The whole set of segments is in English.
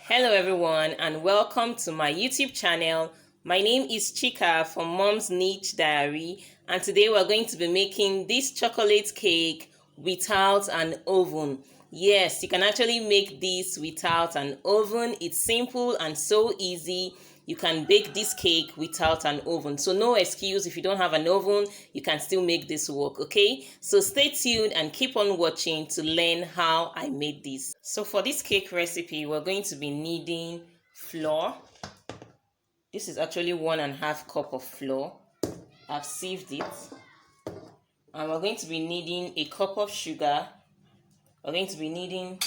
Hello everyone and welcome to my YouTube channel. My name is Chika from Mom's Niche Diary, and today we're going to be making this chocolate cake without an oven. Yes, you can actually make this without an oven. It's simple and so easy. You can bake this cake without an oven. So no excuse, if you don't have an oven, you can still make this work, okay? So stay tuned and keep on watching to learn how I made this. So for this cake recipe, we're going to be needing flour. This is actually 1.5 cup of flour. I've sieved it. And we're going to be needing a cup of sugar. We're going to be needing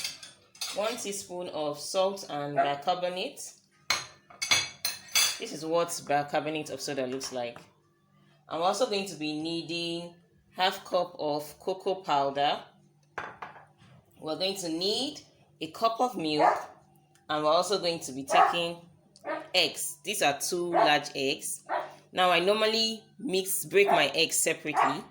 1 teaspoon of salt and bicarbonate. This is what bicarbonate of soda looks like. And we're also going to be needing 1/2 cup of cocoa powder. We're going to need a cup of milk, and we're also going to be taking eggs. These are 2 large eggs. Now I normally break my eggs separately.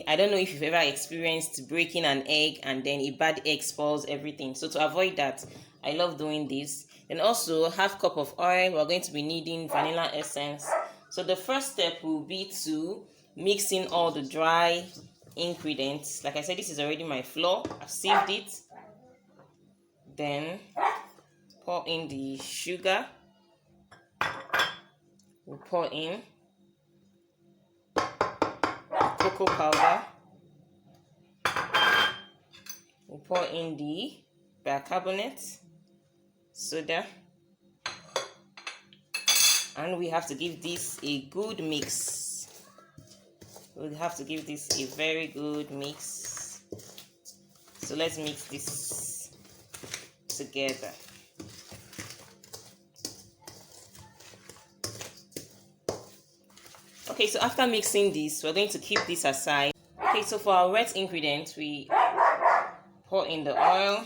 I don't know if you've ever experienced breaking an egg and then a bad egg spoils everything. So to avoid that, I love doing this. And also 1/2 cup of oil. We're going to be needing vanilla essence. So the first step will be to mix in all the dry ingredients. Like I said, this is already my flour. I've sieved it. Then pour in the sugar. We'll pour in cocoa powder. We'll pour in the bicarbonate soda, and we have to give this a good mix. We'll have to give this a very good mix. So let's mix this together. Okay, so after mixing this, we're going to keep this aside. Okay, so for our wet ingredients, we pour in the oil.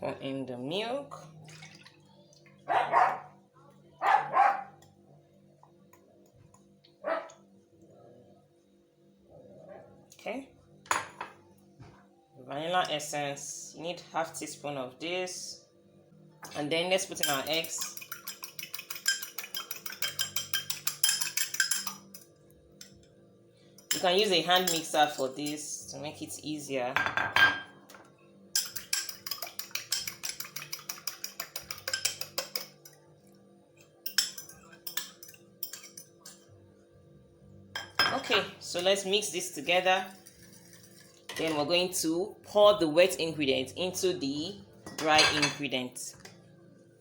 Pour in the milk. Okay. Vanilla essence. You need 1/2 teaspoon of this. And then let's put in our eggs. You can use a hand mixer for this to make it easier. Okay, so let's mix this together. Then we're going to pour the wet ingredients into the dry ingredients.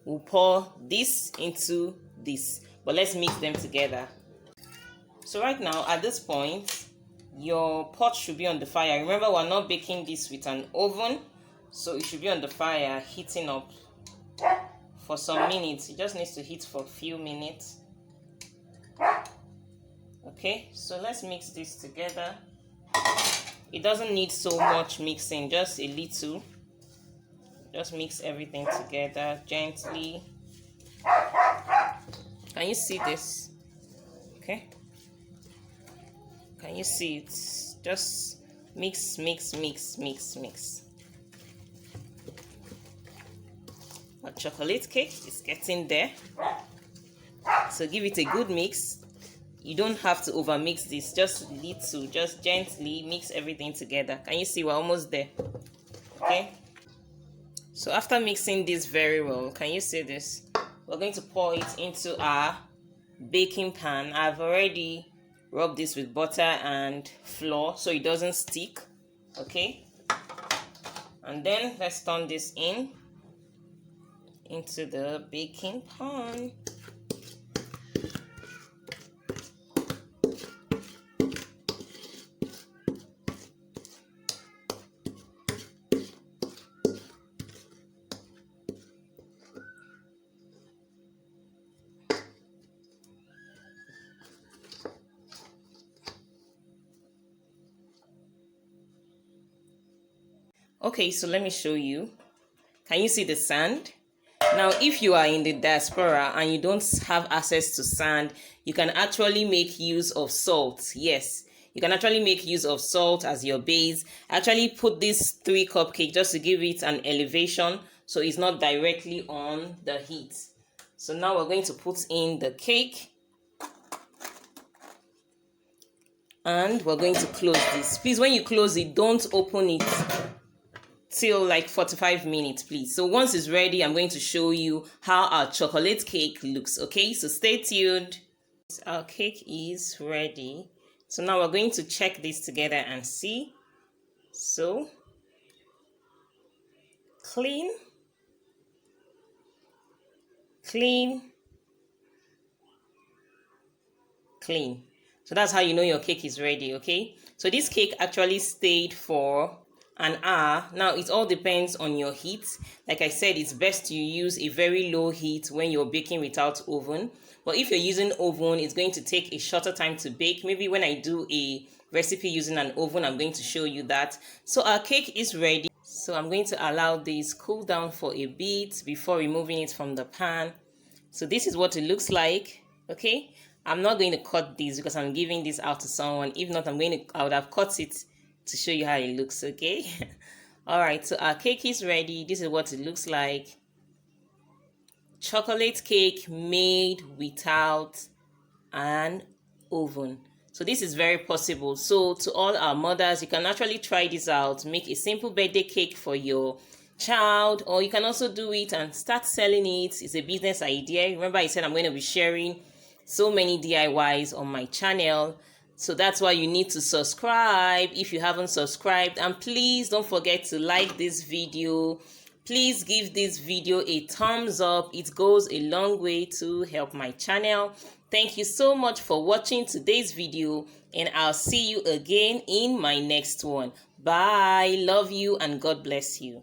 We'll pour this into this, but let's mix them together. So right now, at this point, your pot should be on the fire. Remember, we're not baking this with an oven, so it should be on the fire, heating up for some minutes. It just needs to heat for a few minutes. Okay, so let's mix this together. It doesn't need so much mixing, just a little. Just mix everything together gently. Can you see this? Okay. Can you see it? Just mix, mix, mix, mix, mix. Our chocolate cake is getting there. So give it a good mix. You don't have to over mix this, just little, just gently mix everything together. Can you see we're almost there? Okay. So after mixing this very well, can you see this? We're going to pour it into our baking pan. I've already rubbed this with butter and flour so it doesn't stick. Okay. And then let's turn this into the baking pan. Okay, so let me show you. Can you see the sand? Now, if you are in the diaspora and you don't have access to sand, you can actually make use of salt. Yes, You can actually make use of salt as your base. I actually put this 3 cupcake just to give it an elevation so it's not directly on the heat. So now we're going to put in the cake. And we're going to close this. Please, when you close it, don't open it till like 45 minutes, please. So once it's ready, I'm going to show you how our chocolate cake looks, okay? So stay tuned. Our cake is ready. So now we're going to check this together and see. So, clean, clean, clean. So that's how you know your cake is ready, okay? So this cake actually stayed for an hour. Now it all depends on your heat. Like I said, it's best to use a very low heat when you're baking without oven. But if you're using oven, it's going to take a shorter time to bake. Maybe when I do a recipe using an oven, I'm going to show you that. So our cake is ready. So I'm going to allow this cool down for a bit before removing it from the pan. So this is what it looks like, okay? I'm not going to cut this because I'm giving this out to someone. If not, I would have cut it to show you how it looks, okay? All right, so our cake is ready. This is what it looks like. Chocolate cake made without an oven. So this is very possible. So to all our mothers, you can actually try this out. Make a simple birthday cake for your child, or you can also do it and start selling it. It's a business idea. Remember, I said I'm going to be sharing so many DIYs on my channel. So that's why you need to subscribe if you haven't subscribed. And please don't forget to like this video. Please give this video a thumbs up. It goes a long way to help my channel. Thank you so much for watching today's video, and I'll see you again in my next one. Bye. Love you and God bless you.